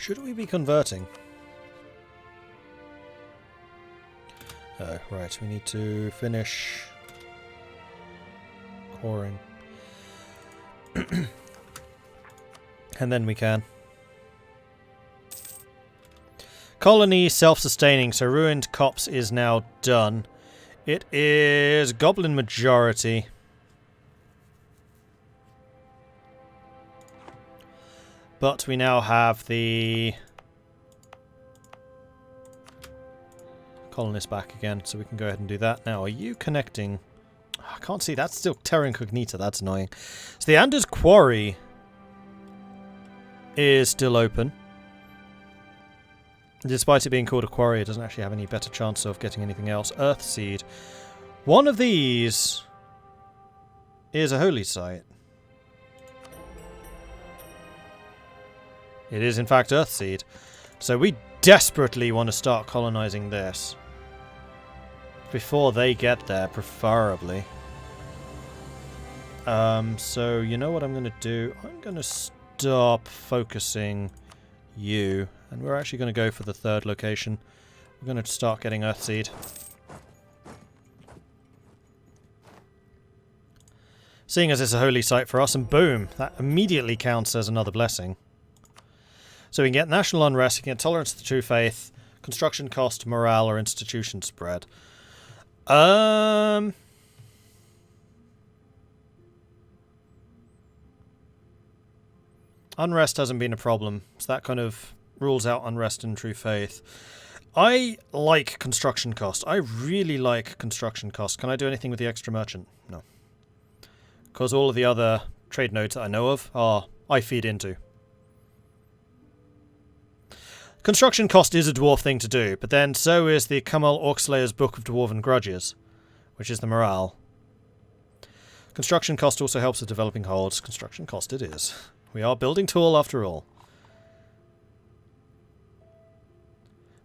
Should we be converting? Oh, right, we need to finish coring. And then we can. Colony self-sustaining, so Ruined Copse is now done. It is Goblin majority. But we now have the colonists back again, so we can go ahead and do that. Now, are you connecting? I can't see. That's still Terra Incognita. That's annoying. So the Anders Quarry is still open. Despite it being called a quarry, it doesn't actually have any better chance of getting anything else. Earthseed. One of these is a holy site. It is, in fact, Earthseed. So we desperately want to start colonizing this. Before they get there, preferably. So, you know what I'm going to do? I'm going to stop focusing you. And we're actually going to go for the third location. We're going to start getting Earthseed. Seeing as it's a holy site for us, and boom, that immediately counts as another blessing. So we can get national unrest, we can get tolerance to the true faith, construction cost, morale, or institution spread. Unrest hasn't been a problem, so that kind of rules out unrest and true faith. I like construction cost. I really like construction cost. Can I do anything with the extra merchant? No. Because all of the other trade nodes that I know of are I feed into. Construction cost is a dwarf thing to do, but then so is the Kamal Orcslayer's Book of Dwarven Grudges, which is the morale. Construction cost also helps with developing holds. Construction cost it is. We are building tool after all.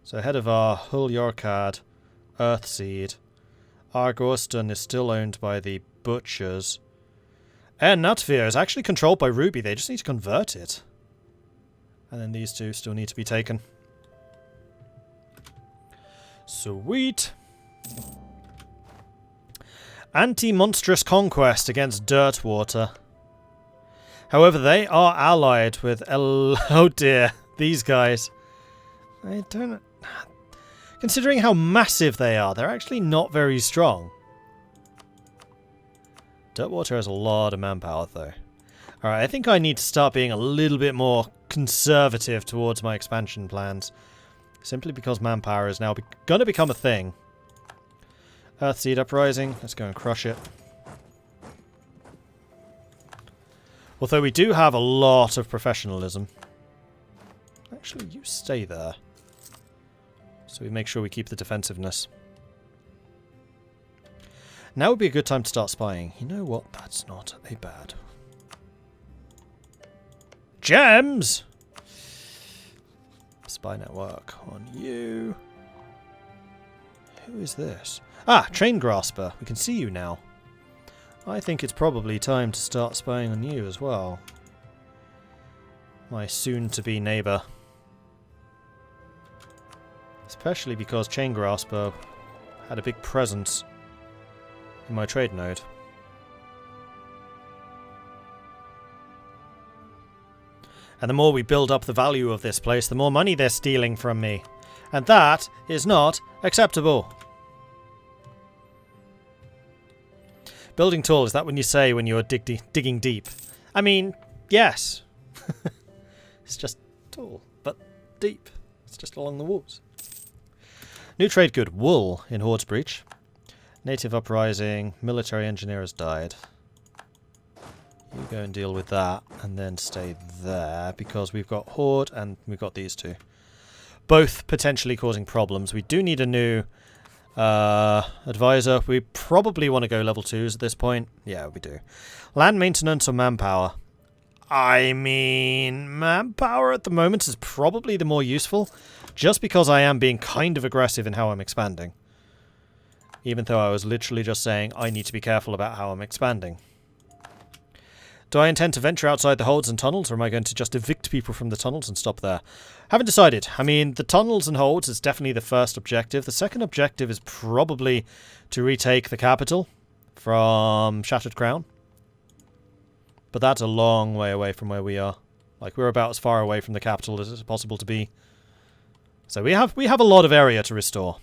So ahead of our Hull Yorkard, Earthseed. Argorston is still owned by the Butchers. And Natvir is actually controlled by Ruby. They just need to convert it. And then these two still need to be taken. Sweet. Anti-monstrous conquest against Dirtwater. However, they are allied with oh dear, these guys. I don't... Considering how massive they are, they're actually not very strong. Dirtwater has a lot of manpower, though. Alright, I think I need to start being a little bit more conservative towards my expansion plans. Simply because manpower is now going to become a thing. Earthseed Uprising. Let's go and crush it. Although we do have a lot of professionalism. Actually, you stay there. So we make sure we keep the defensiveness. Now would be a good time to start spying. You know what? That's not a bad... Gems! Spy network on you. Who is this? Ah, Train Grasper. We can see you now. I think it's probably time to start spying on you as well. My soon-to-be neighbour. Especially because Chain Grasper had a big presence in my trade node. And the more we build up the value of this place, the more money they're stealing from me. And that is not acceptable. Building tall, is that what you say when you're digging deep? I mean, yes. It's just tall, but deep. It's just along the walls. New trade good. Wool in Horde's Breach. Native Uprising. Military engineer has died. You go and deal with that, and then stay there, because we've got Horde, and we've got these two. Both potentially causing problems. We do need a new advisor. We probably want to go level 2s at this point. Yeah, we do. Land maintenance or manpower? I mean, manpower at the moment is probably the more useful, just because I am being kind of aggressive in how I'm expanding. Even though I was literally just saying I need to be careful about how I'm expanding. Do I intend to venture outside the holds and tunnels, or am I going to just evict people from the tunnels and stop there? Haven't decided. I mean, the tunnels and holds is definitely the first objective. The second objective is probably to retake the capital from Shattered Crown. But that's a long way away from where we are. Like, we're about as far away from the capital as it's possible to be. So we have a lot of area to restore.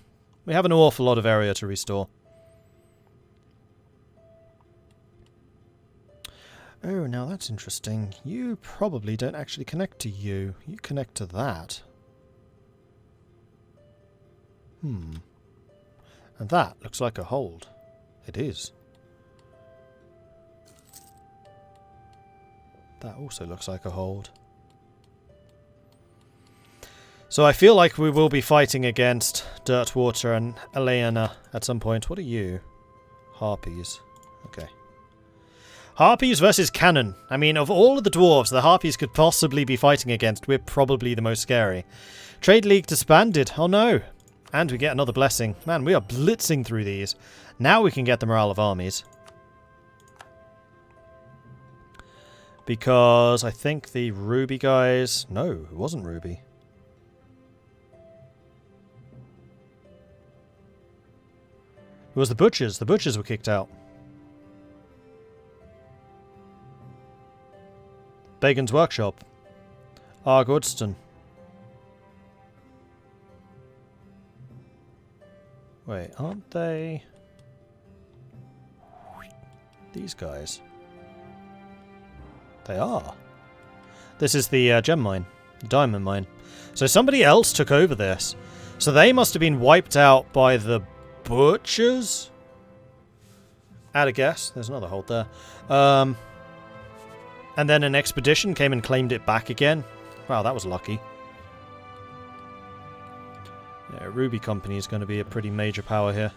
We have an awful lot of area to restore. Oh, now that's interesting. You probably don't actually connect to you. You connect to that. And that looks like a hold. It is. That also looks like a hold. So I feel like we will be fighting against Dirtwater and Eleana at some point. What are you? Harpies. Okay. Harpies versus Cannon. I mean, of all of the dwarves the Harpies could possibly be fighting against, we're probably the most scary. Trade League disbanded. Oh no. And we get another blessing. Man, we are blitzing through these. Now we can get the morale of armies. Because I think the Ruby guys... No, it wasn't Ruby. It was the Butchers. The Butchers were kicked out. Bacon's Workshop. Argodston. Wait, aren't they... These guys? They are. This is the gem mine. The diamond mine. So somebody else took over this. So they must have been wiped out by the Butchers? Add a guess. There's another hold there. And then an expedition came and claimed it back again. Wow, that was lucky. Yeah, Ruby Company is going to be a pretty major power here.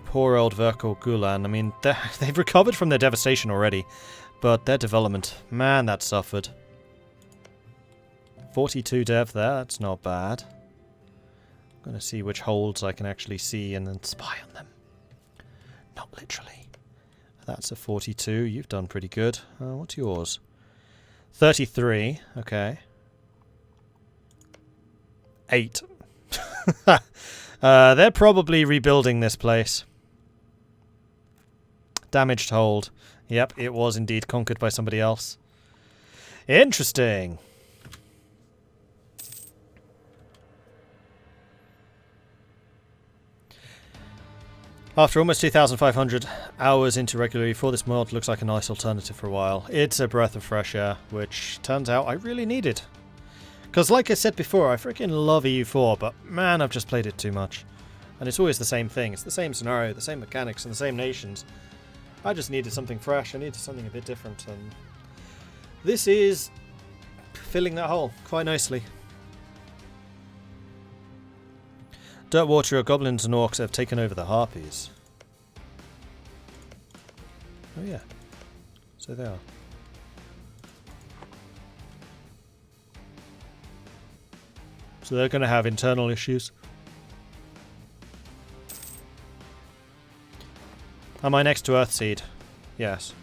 Poor old Verkor Gulan. I mean, they've recovered from their devastation already. But their development, man, that suffered. 42 dev there, that's not bad. I'm going to see which holds I can actually see and then spy on them. Not literally. That's a 42. You've done pretty good. What's yours? 33. Okay. 8. They're probably rebuilding this place. Damaged hold. Yep, it was indeed conquered by somebody else. Interesting. After almost 2,500 hours into regular EU4, this mod looks like a nice alternative for a while. It's a breath of fresh air, which turns out I really needed. Because like I said before, I freaking love EU4, but man, I've just played it too much. And it's always the same thing. It's the same scenario, the same mechanics, and the same nations. I just needed something fresh. I needed something a bit different, and this is filling that hole quite nicely. Dirtwater, goblins and orcs have taken over the Harpies. Oh yeah. So they are. So they're going to have internal issues. Am I next to Earthseed? Yes.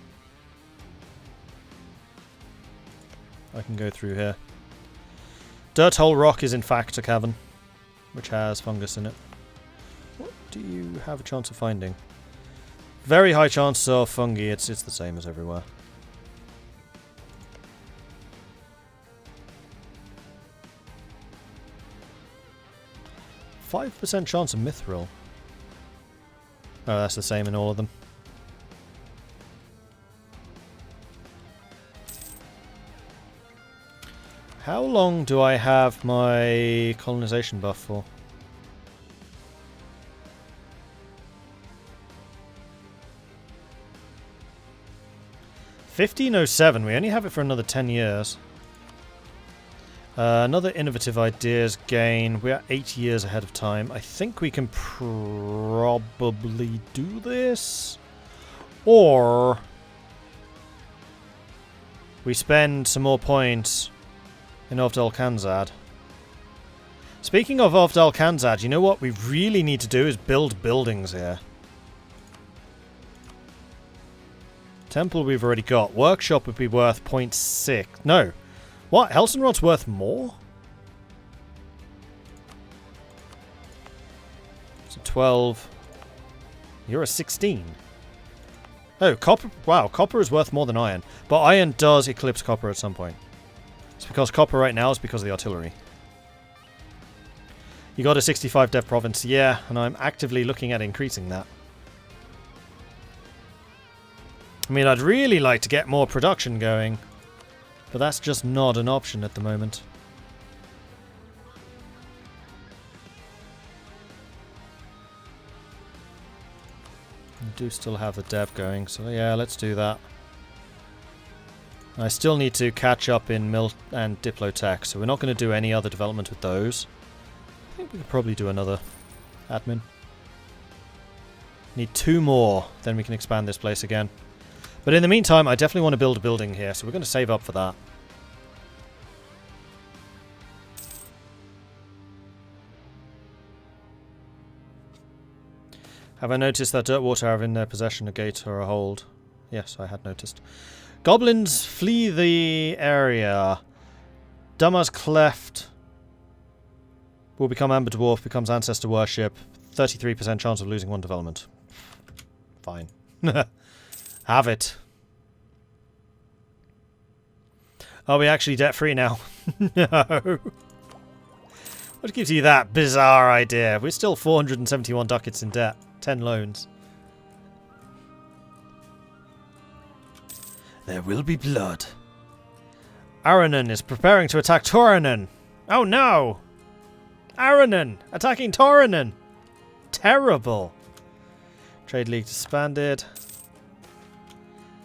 I can go through here. Dirt Hole Rock is in fact a cavern, which has fungus in it. What do you have a chance of finding? Very high chance of fungi. It's the same as everywhere. %5 chance of mithril. Oh, that's the same in all of them. How long do I have my colonization buff for? 1507. We only have it for another 10 years. Another innovative ideas gain. We are 8 years ahead of time. I think we can probably do this. Or we spend some more points in Ovdal Kanzad. Speaking of Ovdal Kanzad, you know what we really need to do is build buildings here. Temple we've already got. Workshop would be worth 0.6. No. What? Helsenrod's worth more? So 12. You're a 16. Oh, copper. Wow, copper is worth more than iron. But iron does eclipse copper at some point. It's because copper right now is because of the artillery. You got a 65 dev province, yeah, and I'm actively looking at increasing that. I mean, I'd really like to get more production going, but that's just not an option at the moment. I do still have the dev going, so yeah, let's do that. I still need to catch up in Mil and Diplotech, so we're not going to do any other development with those. I think we could probably do another admin. Need 2 more, then we can expand this place again. But in the meantime, I definitely want to build a building here, so we're going to save up for that. Have I noticed that Dirtwater have in their possession a gate or a hold? Yes, I had noticed. Goblins flee the area. Dummer's Cleft will become Amber Dwarf, becomes Ancestor Worship. 33% chance of losing 1 development. Fine. Have it. Are we actually debt-free now? No. What gives you that bizarre idea? We're still 471 ducats in debt. 10 loans. There will be blood. Aranon is preparing to attack Toranen. Oh no! Aranon attacking Toranen. Terrible. Trade League disbanded.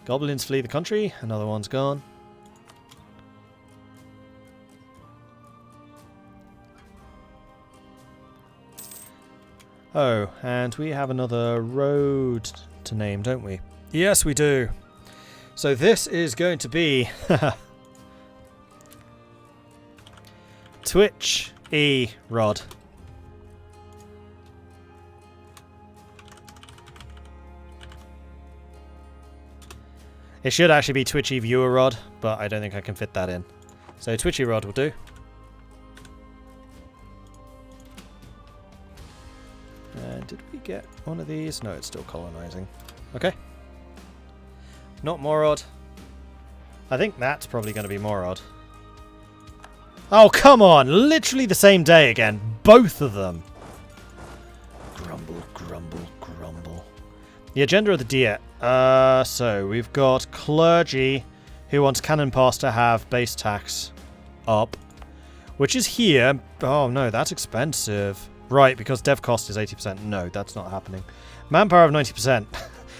Goblins flee the country. Another one's gone. Oh, and we have another road to name, don't we? Yes, we do. So this is going to be Twitch E Rod. It should actually be Twitchy Viewer Rod, but I don't think I can fit that in. So Twitchy Rod will do. Did we get one of these? No, it's still colonizing. Okay. Not Morod. I think that's probably going to be Morod. Oh, come on! Literally the same day again. Both of them. Grumble, grumble, grumble. The agenda of the Diet. So we've got clergy who wants Cannon Pass to have base tax up. Which is here. Oh no, that's expensive. Right, because dev cost is 80%. No, that's not happening. Manpower of 90%.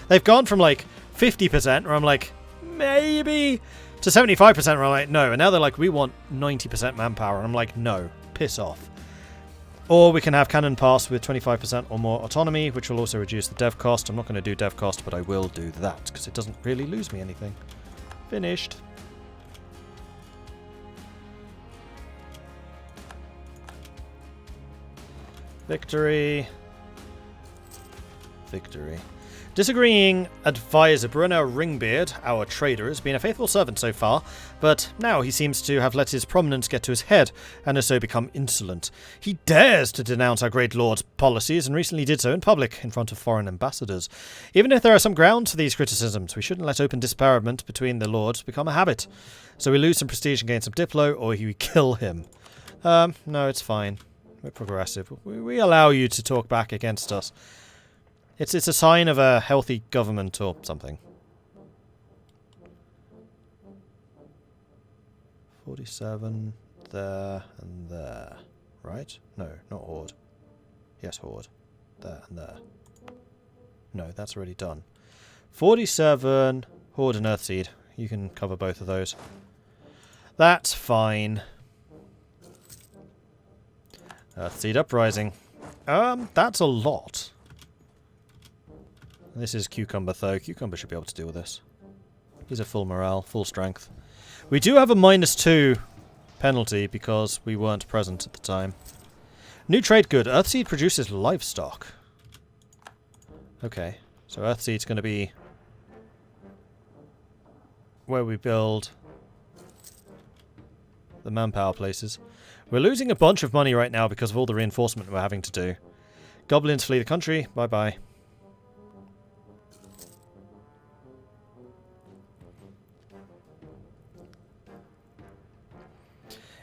They've gone from like 50%, where I'm like, maybe, to 75%, where I'm like, no. And now they're like, we want 90% manpower. And I'm like, no, piss off. Or we can have Cannon Pass with 25% or more autonomy, which will also reduce the dev cost. I'm not going to do dev cost, but I will do that, because it doesn't really lose me anything. Finished. Victory. Victory. Disagreeing advisor Brunner Ringbeard, our trader, has been a faithful servant so far, but now he seems to have let his prominence get to his head, and has so become insolent. He dares to denounce our great lord's policies, and recently did so in public, in front of foreign ambassadors. Even if there are some grounds for these criticisms, we shouldn't let open disparagement between the lords become a habit. So we lose some prestige and gain some diplo, or we kill him. No, it's fine. We're progressive. We allow you to talk back against us. It's a sign of a healthy government or something. 47 there and there. Right? No, not Horde. Yes, Horde. There and there. No, that's already done. 47 Horde and Earthseed. You can cover both of those. That's fine. Earthseed Uprising. That's a lot. This is Cucumber, though. Cucumber should be able to deal with this. He's at full morale, full strength. We do have a -2 penalty because we weren't present at the time. New trade good. Earthseed produces livestock. Okay, so Earthseed's going to be where we build the manpower places. We're losing a bunch of money right now because of all the reinforcement we're having to do. Goblins flee the country. Bye-bye.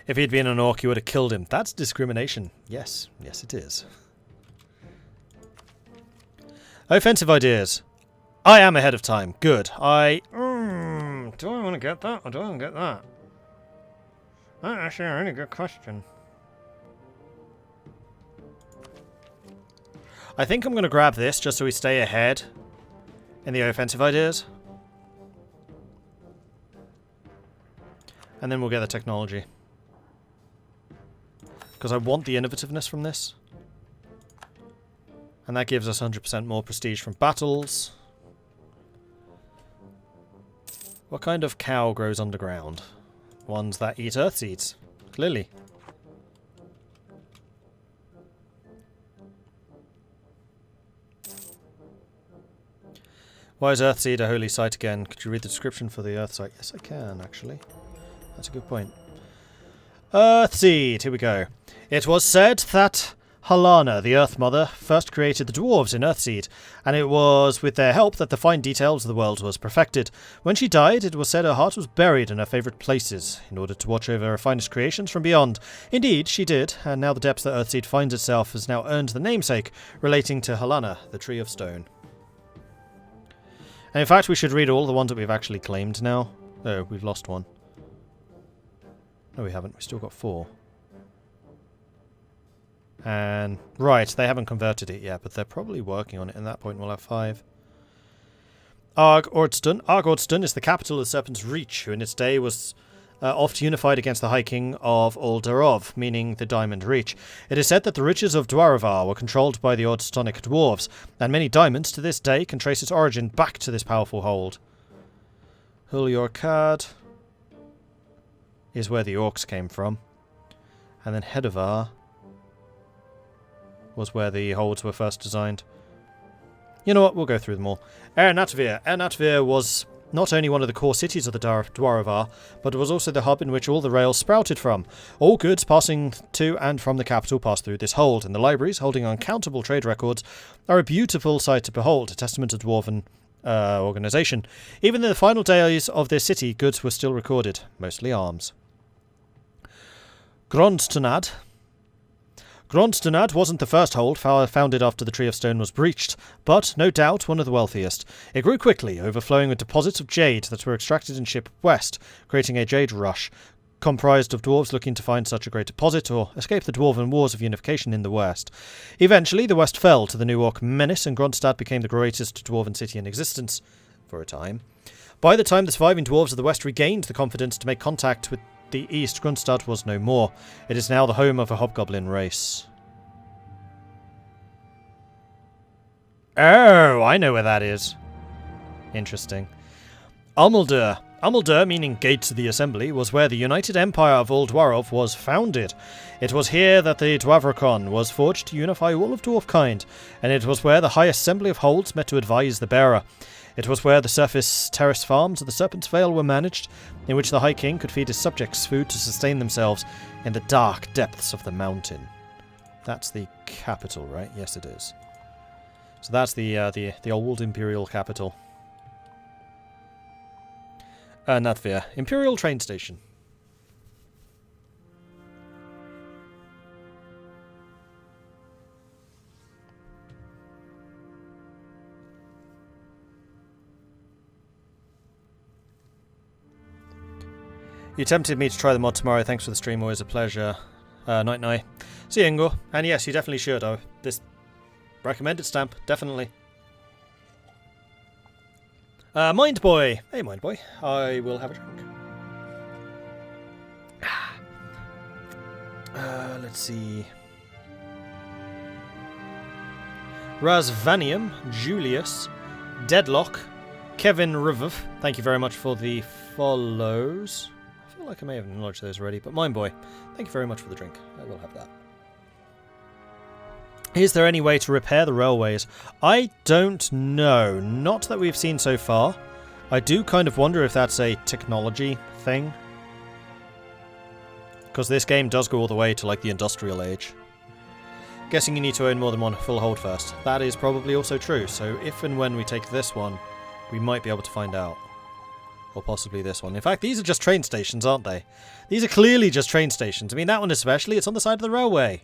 If he'd been an orc, you would have killed him. That's discrimination. Yes. Yes, it is. Offensive ideas. I am ahead of time. Good. Do I want to get that or do I want to get that? That's actually a really good question. I think I'm going to grab this just so we stay ahead in the offensive ideas. And then we'll get the technology. Because I want the innovativeness from this. And that gives us 100% more prestige from battles. What kind of cow grows underground? Ones that eat earth seeds. Clearly. Why is Earthseed a holy site again? Could you read the description for the Earth site? Yes, I can, actually. That's a good point. Earthseed, here we go. It was said that Halana, the Earth Mother, first created the Dwarves in Earthseed, and it was with their help that the fine details of the world was perfected. When she died, it was said her heart was buried in her favourite places, in order to watch over her finest creations from beyond. Indeed, she did, and now the depths that Earthseed finds itself has now earned the namesake, relating to Halana, the Tree of Stone. And in fact, we should read all the ones that we've actually claimed now. Oh, we've lost one. No, we haven't. We've still got 4. And, right, they haven't converted it yet, but they're probably working on it. At that point, we'll have 5. Arg-Ordston. Arg-Ordston is the capital of Serpent's Reach, who in its day was oft unified against the High King of Uldarov, meaning the Diamond Reach. It is said that the riches of Dwarvar were controlled by the Ordstonic Dwarves, and many diamonds to this day can trace its origin back to this powerful hold. Hulyorkad is where the orcs came from, and then Hedovar was where the holds were first designed. You know what, we'll go through them all. Ernatvir. Ernatvir was not only one of the core cities of the Dwarvar, but it was also the hub in which all the rails sprouted from. All goods passing to and from the capital passed through this hold, and the libraries, holding uncountable trade records, are a beautiful sight to behold, a testament to Dwarven organisation. Even in the final days of their city, goods were still recorded, mostly arms. Grondstnad. Grondstnad wasn't the first hold founded after the Tree of Stone was breached, but no doubt one of the wealthiest. It grew quickly, overflowing with deposits of jade that were extracted and shipped west, creating a jade rush, comprised of dwarves looking to find such a great deposit or escape the dwarven wars of unification in the west. Eventually, the west fell to the New Orc menace, and Grondstad became the greatest dwarven city in existence, for a time. By the time the surviving dwarves of the west regained the confidence to make contact with the east, Grondstad was no more. It is now the home of a hobgoblin race. Oh, I know where that is. Interesting. Almuldur. Almuldur, meaning Gates of the Assembly, was where the United Empire of Uldwarov was founded. It was here that the Dwarvrocon was forged to unify all of dwarfkind, and it was where the High Assembly of Holds met to advise the bearer. It was where the surface terrace farms of the Serpent's Vale were managed, in which the High King could feed his subjects food to sustain themselves in the dark depths of the mountain. That's the capital, right? Yes, it is. So that's the old Imperial capital. Natvir. Imperial train station. You tempted me to try the mod tomorrow. Thanks for the stream. Always a pleasure. Night night. See you, Ingo. And yes, you definitely should. This recommended stamp. Definitely. Mind Boy. Hey, Mind Boy. I will have a drink. Let's see. Razvanium, Julius, Deadlock, Kevin Rivov. Thank you very much for the follows. I feel like I may have acknowledged those already, but Mind Boy, thank you very much for the drink. I will have that. Is there any way to repair the railways? I don't know. Not that we've seen so far. I do kind of wonder if that's a technology thing. Because this game does go all the way to like the industrial age. Guessing you need to own more than one full hold first. That is probably also true, so if and when we take this one, we might be able to find out. Or possibly this one. In fact, these are just train stations, aren't they? These are clearly just train stations. I mean, that one especially, it's on the side of the railway.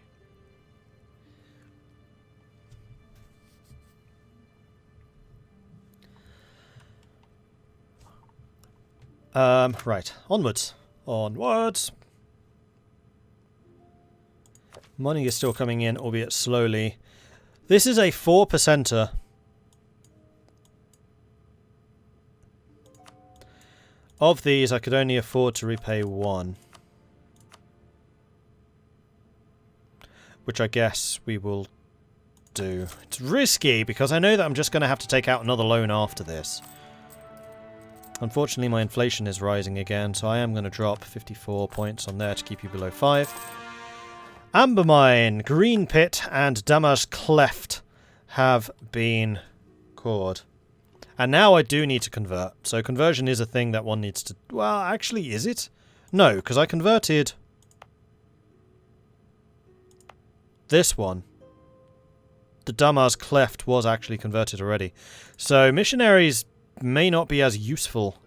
Right. Onwards. Onwards! Money is still coming in, albeit slowly. This is a 4%er. Of these, I could only afford to repay one. Which I guess we will do. It's risky, because I know that I'm just going to have to take out another loan after this. Unfortunately, my inflation is rising again, so I am going to drop 54 points on there to keep you below 5. Amber Mine, Green Pit, and Damage Cleft have been cored. And now I do need to convert. So conversion is a thing that one needs to... Well, actually, is it? No, because I converted this one. The Damage Cleft was actually converted already. So missionaries may not be as useful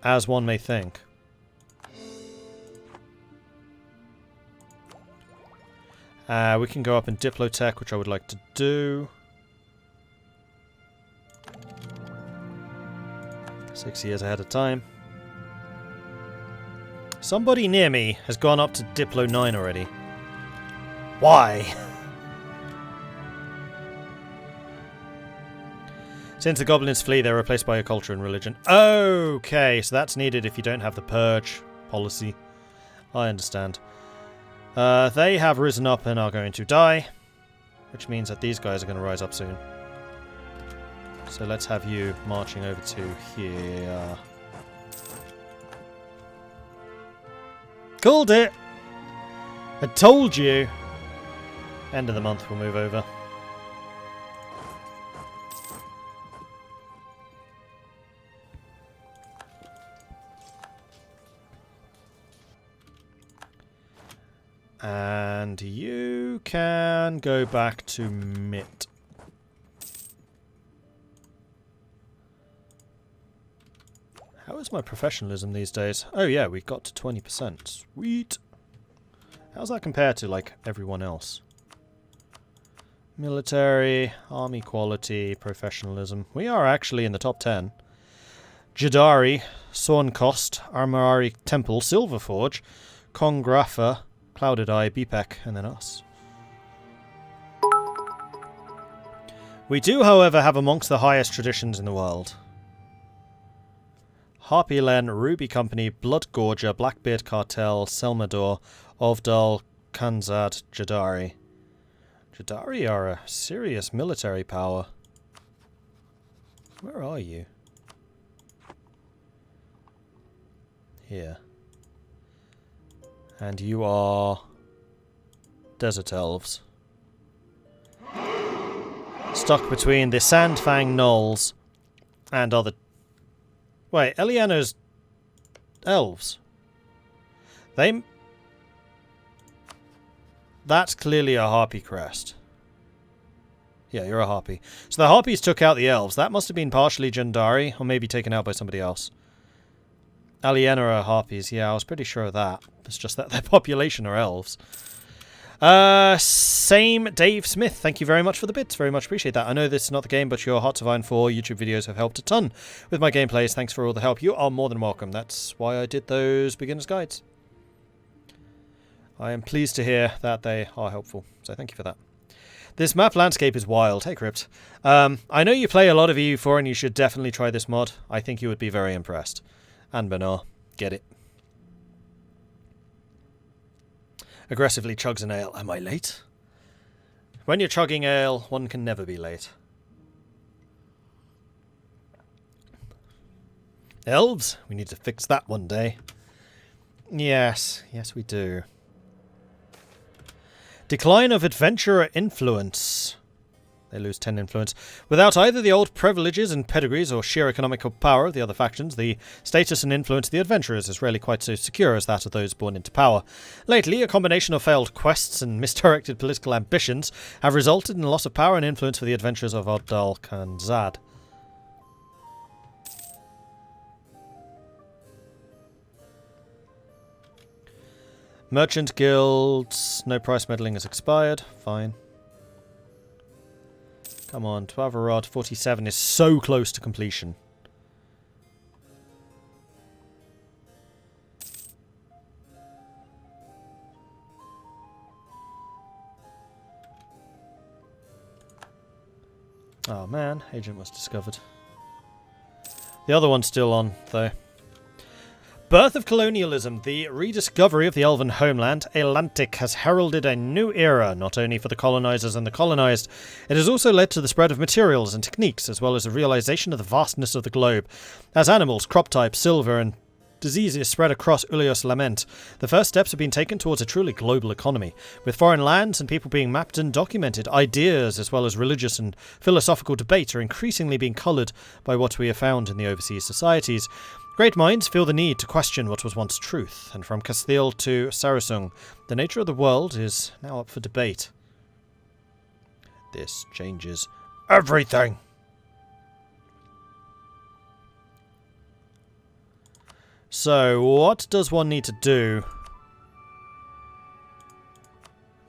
as one may think. We can go up in Diplotech, which I would like to do. 6 years ahead of time. Somebody near me has gone up to Diplo 9 already. Why? Since the goblins flee, they're replaced by a culture and religion. Okay, so that's needed if you don't have the purge policy. I understand. They have risen up and are going to die, which means that these guys are going to rise up soon. So let's have you marching over to here. Called it! I told you! End of the month we'll move over. And you can go back to Mitt. How is my professionalism these days? Oh yeah, we got to 20%. Sweet! How's that compared to, like, everyone else? Military, army quality, professionalism. We are actually in the top 10. Jadari, Sornkost, Armorari Temple, Silverforge, Kongrafa, Clouded Eye, Bipek, and then us. We do, however, have amongst the highest traditions in the world. Harpylen, Ruby Company, Bloodgorger, Blackbeard Cartel, Selmador, Ovdal, Kanzad, Jadari. Jadari are a serious military power. Where are you? Here. And you are... Desert Elves. Stuck between the Sandfang Knolls and other... Wait, Eliana's elves. They... That's clearly a harpy crest. Yeah, you're a harpy. So the harpies took out the elves. That must have been partially Jandari, or maybe taken out by somebody else. Aliena are harpies. Yeah, I was pretty sure of that. It's just that their population are elves. Same Dave Smith. Thank you very much for the bits. Very much appreciate that. I know this is not the game, but your Hearts of Iron 4 YouTube videos have helped a ton with my gameplays. Thanks for all the help. You are more than welcome. That's why I did those beginner's guides. I am pleased to hear that they are helpful. So thank you for that. This map landscape is wild. Hey, Crypt. I know you play a lot of EU4 and you should definitely try this mod. I think you would be very impressed. Anbennar. Get it. Aggressively chugs an ale. Am I late? When you're chugging ale, one can never be late. Elves? We need to fix that one day. Yes. Yes, we do. Decline of adventurer influence. They lose 10 influence. Without either the old privileges and pedigrees or sheer economical power of the other factions, the status and influence of the adventurers is rarely quite so secure as that of those born into power. Lately, a combination of failed quests and misdirected political ambitions have resulted in the loss of power and influence for the adventurers of Ovdal Kanzad. Merchant guilds, no price meddling has expired. Fine. Come on, 12 rod 47 is so close to completion. Oh man, agent was discovered. The other one's still on, though. Birth of colonialism. The rediscovery of the elven homeland, Atlantic, has heralded a new era, not only for the colonizers and the colonized. It has also led to the spread of materials and techniques, as well as a realization of the vastness of the globe. As animals, crop types, silver, and diseases spread across Ulios Lament, the first steps have been taken towards a truly global economy, with foreign lands and people being mapped and documented. Ideas, as well as religious and philosophical debate, are increasingly being coloured by what we have found in the overseas societies. Great minds feel the need to question what was once truth, and from Castile to Sarasung, the nature of the world is now up for debate. This changes everything! So, what does one need to do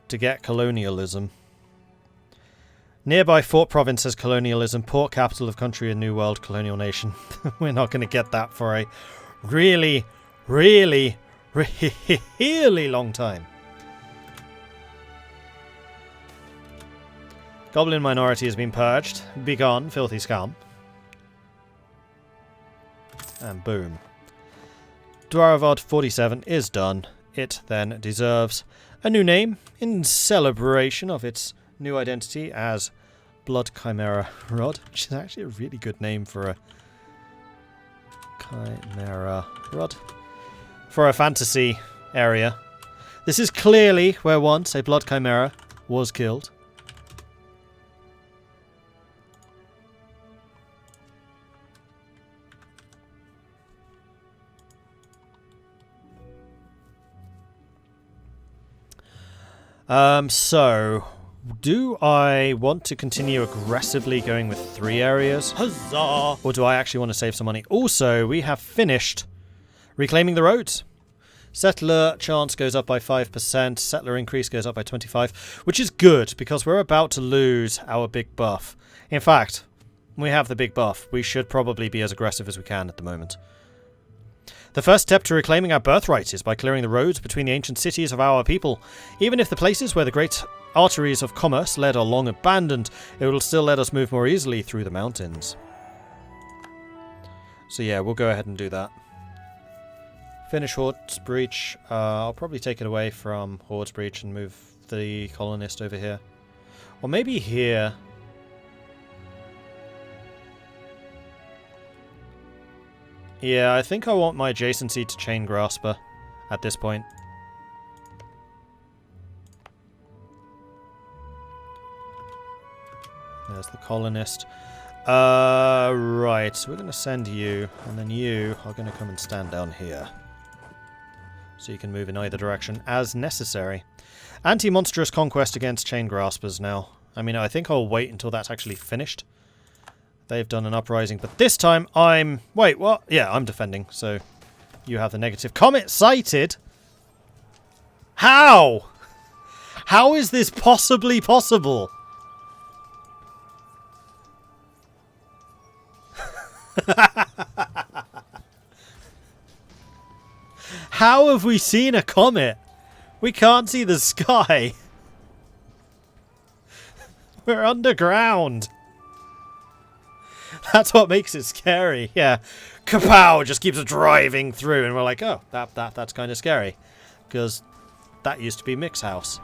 to get colonialism? Nearby Fort Province has colonialism, port capital of country and New World colonial nation. We're not going to get that for a really, really, really long time. Goblin minority has been purged. Begone, filthy scum. And boom. Dwarven 47 is done. It then deserves a new name in celebration of its new identity as Blood Chimera Rod, which is actually a really good name for a Chimera Rod. For a fantasy area. This is clearly where once a Blood Chimera was killed. So, do I want to continue aggressively going with 3 areas? Huzzah! Or do I actually want to save some money? Also, we have finished reclaiming the roads. Settler chance goes up by 5%. Settler increase goes up by 25%, which is good because we're about to lose our big buff. In fact, we have the big buff. We should probably be as aggressive as we can at the moment. The first step to reclaiming our birthright is by clearing the roads between the ancient cities of our people. Even if the places where the great arteries of commerce led are long abandoned, it will still let us move more easily through the mountains. So yeah, we'll go ahead and do that. Finish Horde's Breach. I'll probably take it away from Horde's Breach and move the colonist over here. Or maybe here. Yeah, I think I want my adjacency to Chain Grasper at this point. There's the colonist. Right, so we're going to send you, and then you are going to come and stand down here. So you can move in either direction as necessary. Anti-monstrous conquest against Chain Graspers now. I mean, I think I'll wait until that's actually finished. They've done an uprising, but this time I'm... Wait, what? Yeah, I'm defending, so you have the negative. Comet sighted? How? How is this possibly possible? How have we seen a comet? We can't see the sky. We're underground. That's what makes it scary. Yeah. Kapow! Just keeps driving through and we're like, oh, that's kind of scary. Because that used to be Mick's house.